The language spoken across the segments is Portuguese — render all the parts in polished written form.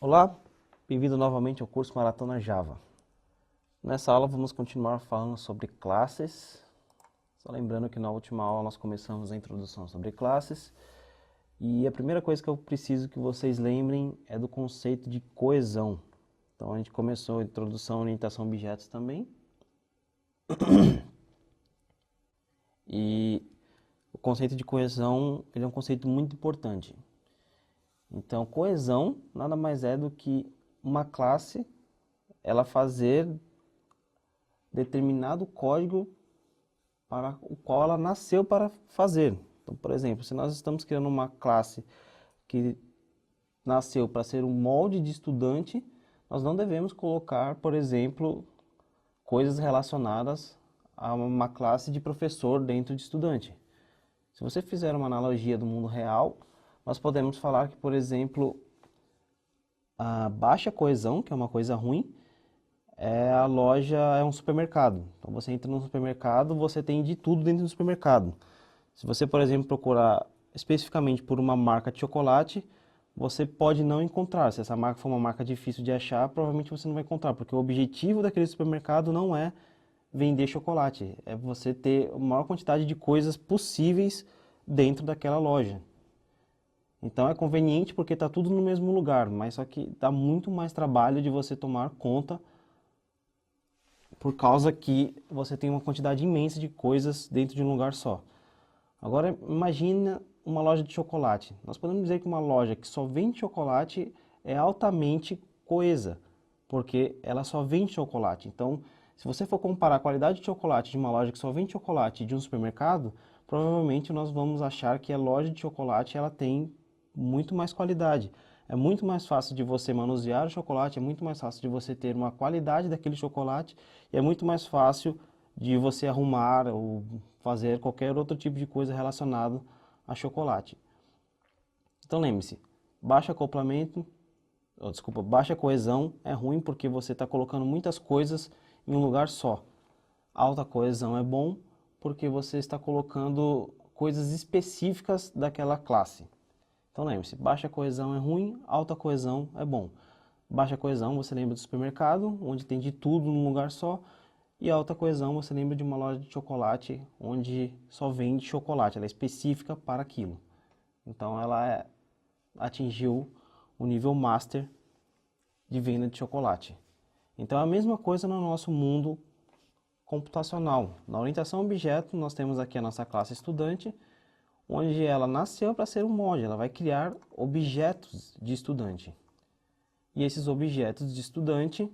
Olá, bem-vindo novamente ao curso Maratona Java. Nessa aula vamos continuar falando sobre classes. Só lembrando que na última aula nós começamos a introdução sobre classes. E a primeira coisa que eu preciso que vocês lembrem é do conceito de coesão. Então a gente começou a introdução à orientação a objetos também. E o conceito de coesão ele é um conceito muito importante. Então, coesão nada mais é do que uma classe ela fazer determinado código para o qual ela nasceu para fazer. Então, por exemplo, se nós estamos criando uma classe que nasceu para ser um molde de estudante, nós não devemos colocar, por exemplo, coisas relacionadas a uma classe de professor dentro de estudante. Se você fizer uma analogia do mundo real, nós podemos falar que, por exemplo, a baixa coesão, que é uma coisa ruim, a loja é um supermercado. Então você entra no supermercado, você tem de tudo dentro do supermercado. Se você, por exemplo, procurar especificamente por uma marca de chocolate, você pode não encontrar. Se essa marca for uma marca difícil de achar, provavelmente você não vai encontrar, porque o objetivo daquele supermercado não é vender chocolate, é você ter a maior quantidade de coisas possíveis dentro daquela loja. Então é conveniente porque está tudo no mesmo lugar, mas só que dá muito mais trabalho de você tomar conta por causa que você tem uma quantidade imensa de coisas dentro de um lugar só. Agora imagina uma loja de chocolate. Nós podemos dizer que uma loja que só vende chocolate é altamente coesa, porque ela só vende chocolate. Então, se você for comparar a qualidade de chocolate de uma loja que só vende chocolate e de um supermercado, provavelmente nós vamos achar que a loja de chocolate ela tem muito mais qualidade. É muito mais fácil de você manusear o chocolate, é muito mais fácil de você ter uma qualidade daquele chocolate e é muito mais fácil de você arrumar ou fazer qualquer outro tipo de coisa relacionado a chocolate. Então lembre-se, baixo acoplamento, baixa coesão é ruim porque você está colocando muitas coisas em um lugar só. Alta coesão é bom porque você está colocando coisas específicas daquela classe. Então lembre-se, baixa coesão é ruim, alta coesão é bom. Baixa coesão você lembra do supermercado, onde tem de tudo num lugar só. E alta coesão você lembra de uma loja de chocolate, onde só vende chocolate, ela é específica para aquilo. Então ela atingiu o nível master de venda de chocolate. Então é a mesma coisa no nosso mundo computacional. Na orientação a objeto nós temos aqui a nossa classe estudante, onde ela nasceu para ser um molde, ela vai criar objetos de estudante. E esses objetos de estudante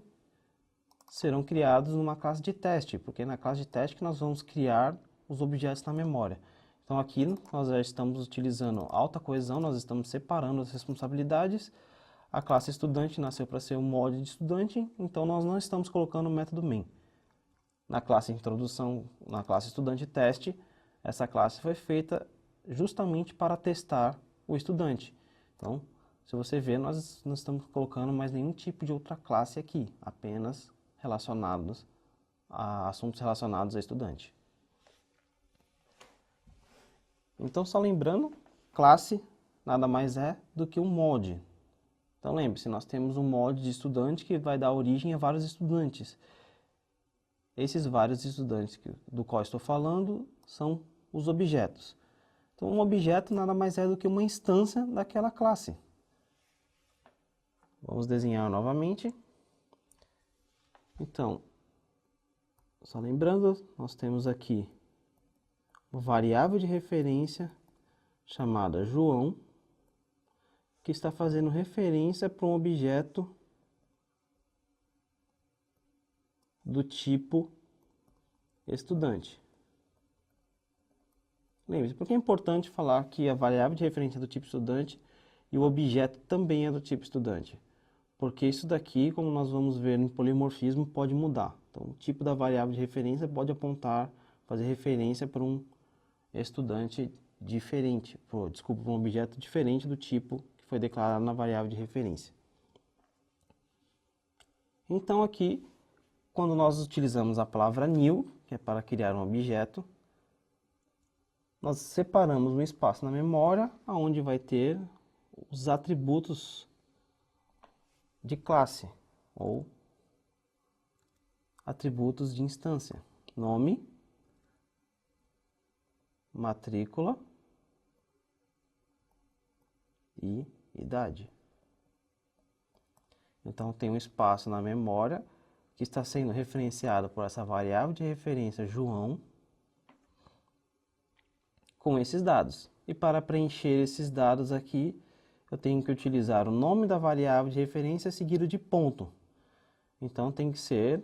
serão criados numa classe de teste, porque é na classe de teste que nós vamos criar os objetos na memória. Então aqui nós já estamos utilizando alta coesão, nós estamos separando as responsabilidades. A classe estudante nasceu para ser um molde de estudante, então nós não estamos colocando o método main. Na classe introdução, na classe estudante teste, essa classe foi feita justamente para testar o estudante. Então, se você ver, nós não estamos colocando mais nenhum tipo de outra classe aqui, apenas relacionados a assuntos relacionados a estudante. Então, só lembrando, classe nada mais é do que um molde. Então, lembre-se, nós temos um molde de estudante que vai dar origem a vários estudantes. Esses vários estudantes do qual estou falando são os objetos. Então, um objeto nada mais é do que uma instância daquela classe. Vamos desenhar novamente. Então, só lembrando, nós temos aqui uma variável de referência chamada João, que está fazendo referência para um objeto do tipo estudante. Lembre-se, porque é importante falar que a variável de referência é do tipo estudante e o objeto também é do tipo estudante. Porque isso daqui, como nós vamos ver em polimorfismo, pode mudar. Então, o tipo da variável de referência pode apontar, fazer referência para um estudante diferente, para um objeto diferente do tipo que foi declarado na variável de referência. Então, aqui, quando nós utilizamos a palavra new, que é para criar um objeto, nós separamos um espaço na memória, onde vai ter os atributos de classe ou atributos de instância: nome, matrícula e idade. Então tem um espaço na memória que está sendo referenciado por essa variável de referência João com esses dados. E para preencher esses dados aqui, eu tenho que utilizar o nome da variável de referência seguido de ponto. Então tem que ser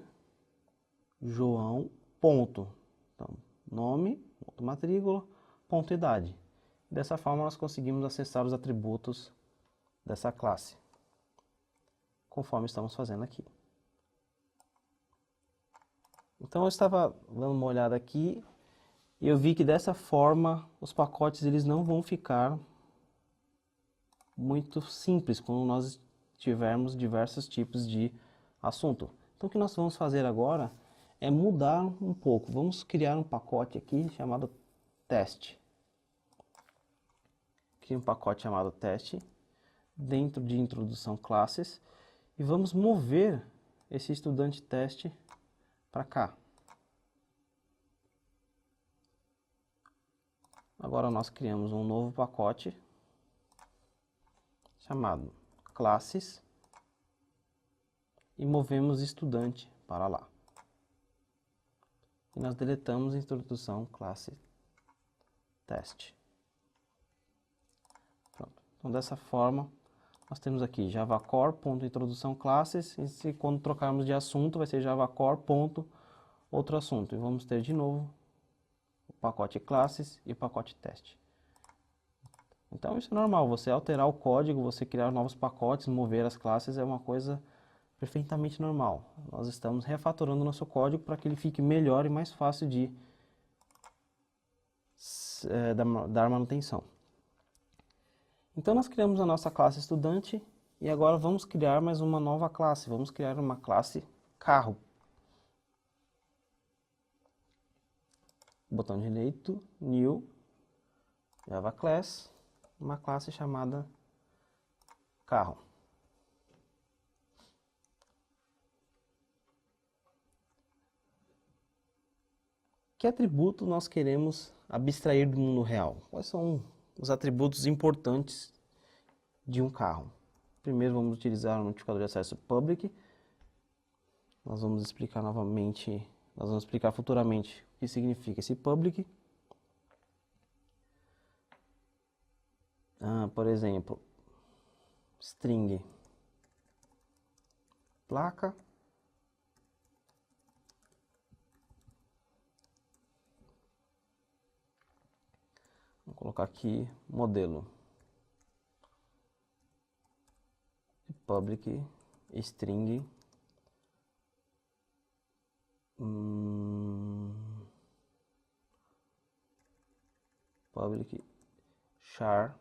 João ponto. Então, nome, ponto matrícula, ponto idade. Dessa forma nós conseguimos acessar os atributos dessa classe, conforme estamos fazendo aqui. Então eu estava dando uma olhada aqui e eu vi que dessa forma os pacotes eles não vão ficar muito simples quando nós tivermos diversos tipos de assunto. Então o que nós vamos fazer agora é mudar um pouco. Vamos criar um pacote aqui chamado teste. Crie um pacote chamado teste dentro de introdução classes e vamos mover esse estudante teste para cá. Agora nós criamos um novo pacote chamado classes e movemos estudante para lá. E nós deletamos a introdução classe teste. Pronto. Então dessa forma nós temos aqui javacore.introdução classes e quando trocarmos de assunto vai ser javacore.outro assunto. E vamos ter de novo o pacote classes e o pacote teste. Então isso é normal, você alterar o código, você criar novos pacotes, mover as classes é uma coisa perfeitamente normal. Nós estamos refatorando o nosso código para que ele fique melhor e mais fácil de dar manutenção. Então nós criamos a nossa classe estudante e agora vamos criar mais uma nova classe. Vamos criar uma classe carro. Botão direito, New, Java Class, uma classe chamada carro. Que atributo nós queremos abstrair do mundo real? Quais são os atributos importantes de um carro? Primeiro vamos utilizar o notificador de acesso public. Nós vamos explicar novamente, nós vamos explicar futuramente o que significa esse public. Por exemplo, string placa. Vou colocar aqui modelo public string public char,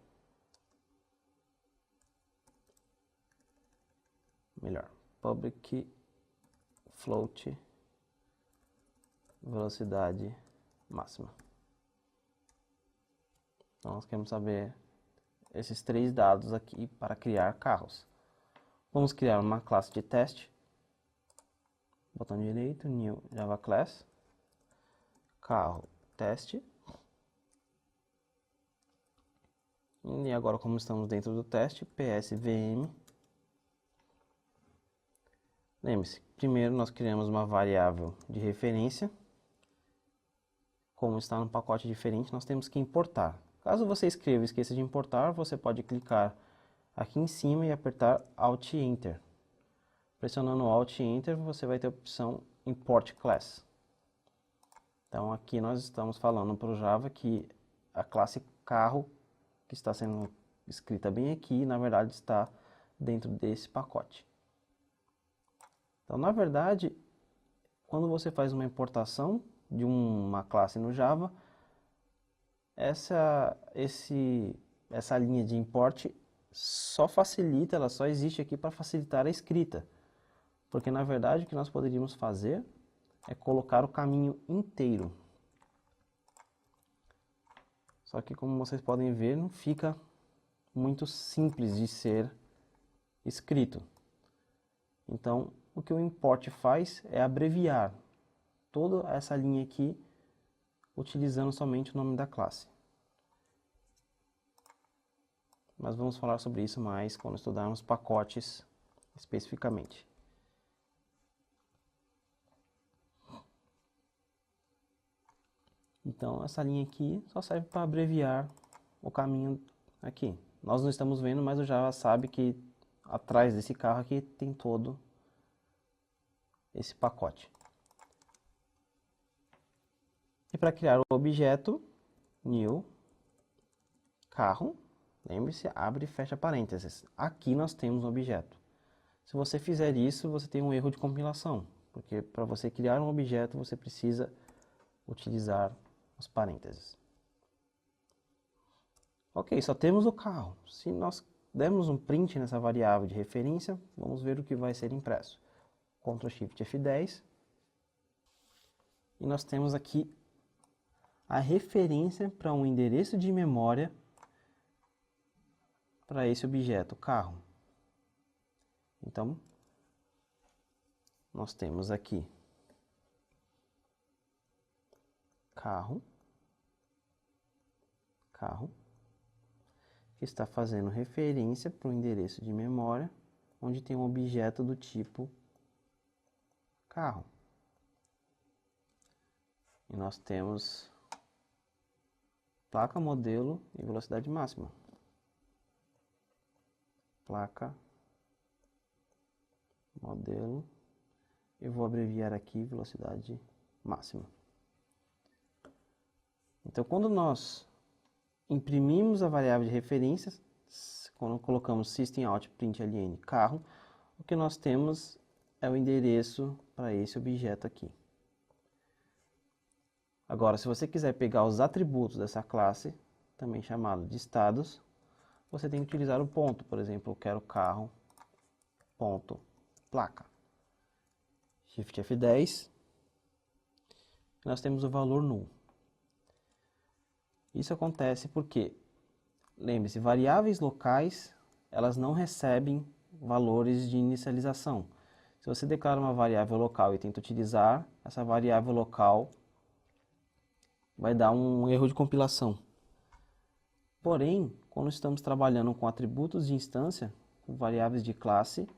melhor, public float velocidade máxima. Então nós queremos saber esses três dados aqui para criar carros. Vamos criar uma classe de teste. Botão direito, New Java Class, carro teste. E agora, como estamos dentro do teste, PSVM. Lembre-se, primeiro nós criamos uma variável de referência. Como está num pacote diferente, nós temos que importar. Caso você escreva e esqueça de importar, você pode clicar aqui em cima e apertar Alt Enter. Pressionando Alt Enter, você vai ter a opção Import Class. Então aqui nós estamos falando para o Java que a classe carro, que está sendo escrita bem aqui, na verdade está dentro desse pacote. Então na verdade, quando você faz uma importação de uma classe no Java, essa linha de import só facilita, ela só existe aqui para facilitar a escrita. Porque na verdade o que nós poderíamos fazer é colocar o caminho inteiro. Só que como vocês podem ver, não fica muito simples de ser escrito. Então, o que o import faz é abreviar toda essa linha aqui, utilizando somente o nome da classe. Mas vamos falar sobre isso mais quando estudarmos pacotes especificamente. Então, essa linha aqui só serve para abreviar o caminho aqui. Nós não estamos vendo, mas o Java sabe que atrás desse carro aqui tem todo esse pacote. E para criar o objeto, new, carro, lembre-se, abre e fecha parênteses. Aqui nós temos um objeto. Se você fizer isso, você tem um erro de compilação, porque para você criar um objeto, você precisa utilizar os parênteses. Ok, só temos o carro. Se nós dermos um print nessa variável de referência, vamos ver o que vai ser impresso. Ctrl Shift F10. E nós temos aqui a referência para um endereço de memória para esse objeto, carro. Então, nós temos aqui carro, que está fazendo referência para um endereço de memória, onde tem um objeto do tipo carro. E nós temos placa, modelo e velocidade máxima. Placa, modelo, eu vou abreviar aqui velocidade máxima. Então, quando nós imprimimos a variável de referência, quando colocamos systemout.println carro, o que nós temos é o endereço para esse objeto aqui. Agora, se você quiser pegar os atributos dessa classe, também chamado de estados, você tem que utilizar o ponto. Por exemplo, eu quero carro, ponto, placa. Shift F10, nós temos o valor null. Isso acontece porque, lembre-se, variáveis locais, elas não recebem valores de inicialização. Se você declara uma variável local e tenta utilizar, essa variável local vai dar um erro de compilação. Porém, quando estamos trabalhando com atributos de instância, com variáveis de classe,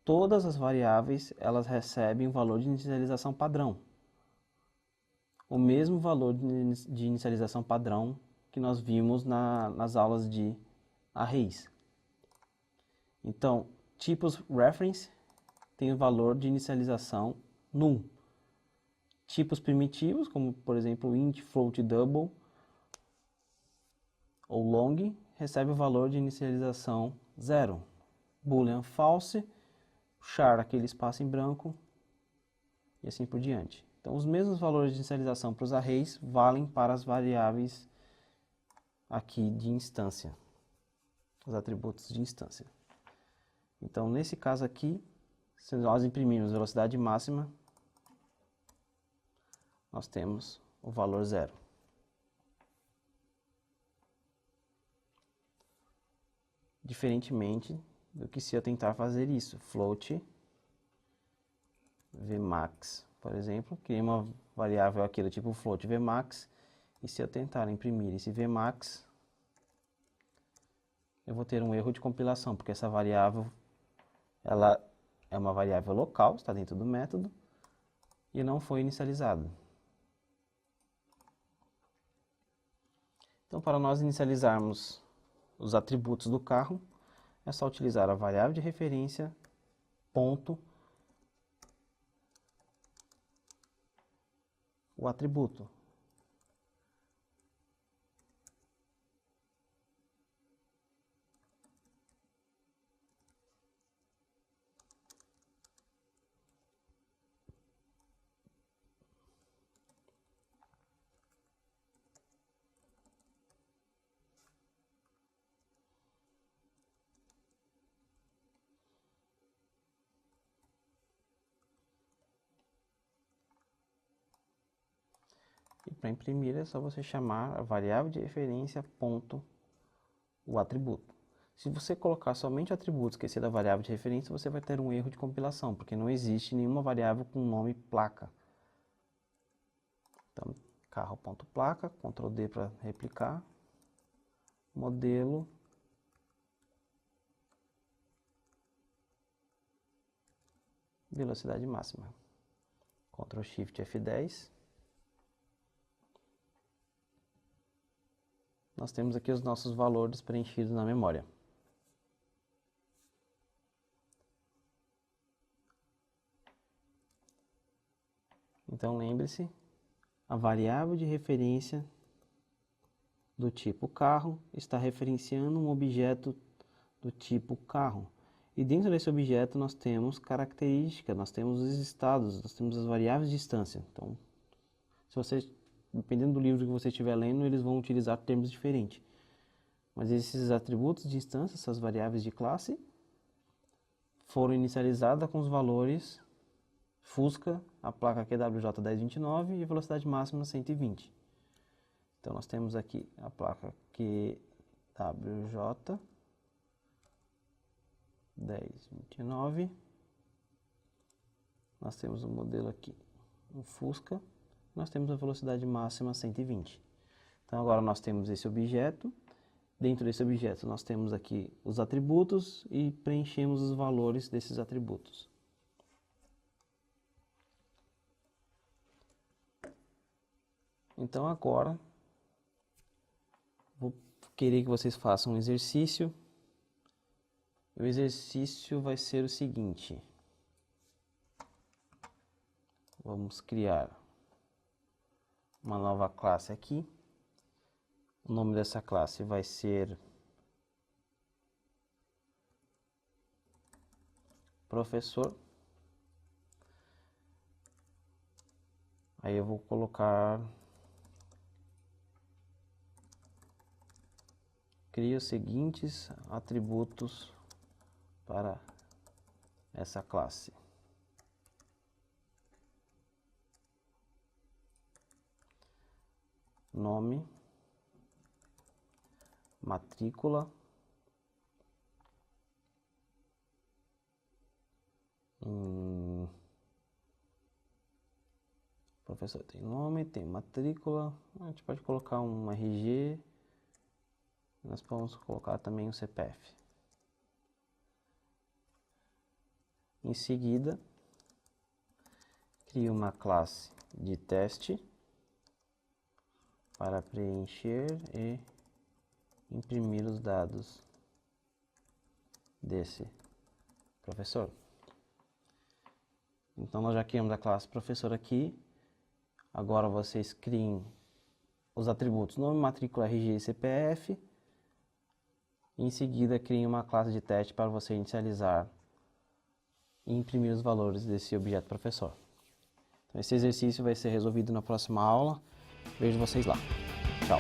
todas as variáveis elas recebem o valor de inicialização padrão. O mesmo valor de inicialização padrão que nós vimos nas aulas de arrays. Então, tipos reference tem o valor de inicialização null. Tipos primitivos, como por exemplo int, float, double ou long, recebe o valor de inicialização 0. Boolean false, char aquele espaço em branco e assim por diante. Então, os mesmos valores de inicialização para os arrays valem para as variáveis aqui de instância, os atributos de instância. Então, nesse caso aqui, se nós imprimirmos velocidade máxima, nós temos o valor 0. Diferentemente do que se eu tentar fazer isso, float vmax, por exemplo, criei uma variável aqui do tipo float vmax, e se eu tentar imprimir esse vmax, eu vou ter um erro de compilação, porque essa variável ela é uma variável local, está dentro do método, e não foi inicializada. Então, para nós inicializarmos os atributos do carro, é só utilizar a variável de referência, ponto, o atributo. E para imprimir é só você chamar a variável de referência ponto o atributo. Se você colocar somente atributos, esquecer da variável de referência, você vai ter um erro de compilação, porque não existe nenhuma variável com nome placa. Então, carro.placa, Ctrl D para replicar, modelo, velocidade máxima. Ctrl Shift F10. Nós temos aqui os nossos valores preenchidos na memória. Então lembre-se, a variável de referência do tipo carro está referenciando um objeto do tipo carro. E dentro desse objeto nós temos características, nós temos os estados, nós temos as variáveis de instância. Então, se você, dependendo do livro que você estiver lendo, eles vão utilizar termos diferentes. Mas esses atributos de instância, essas variáveis de classe, foram inicializadas com os valores Fusca, a placa QWJ1029 e a velocidade máxima 120. Então nós temos aqui a placa QWJ1029. Nós temos o modelo aqui, um Fusca. Nós temos a velocidade máxima 120. Então agora nós temos esse objeto. Dentro desse objeto nós temos aqui os atributos e preenchemos os valores desses atributos. Então agora vou querer que vocês façam um exercício. O exercício vai ser o seguinte. Vamos criar uma nova classe aqui. O nome dessa classe vai ser professor. Aí eu vou colocar, cria os seguintes atributos para essa classe. Nome, matrícula, professor tem nome, tem matrícula, a gente pode colocar um RG, nós podemos colocar também um CPF. Em seguida, crio uma classe de teste para preencher e imprimir os dados desse professor. Então nós já criamos a classe professor aqui. Agora vocês criem os atributos nome, matrícula, RG e CPF. Em seguida criem uma classe de teste para você inicializar e imprimir os valores desse objeto professor. Então, esse exercício vai ser resolvido na próxima aula. Vejo vocês lá. Tchau.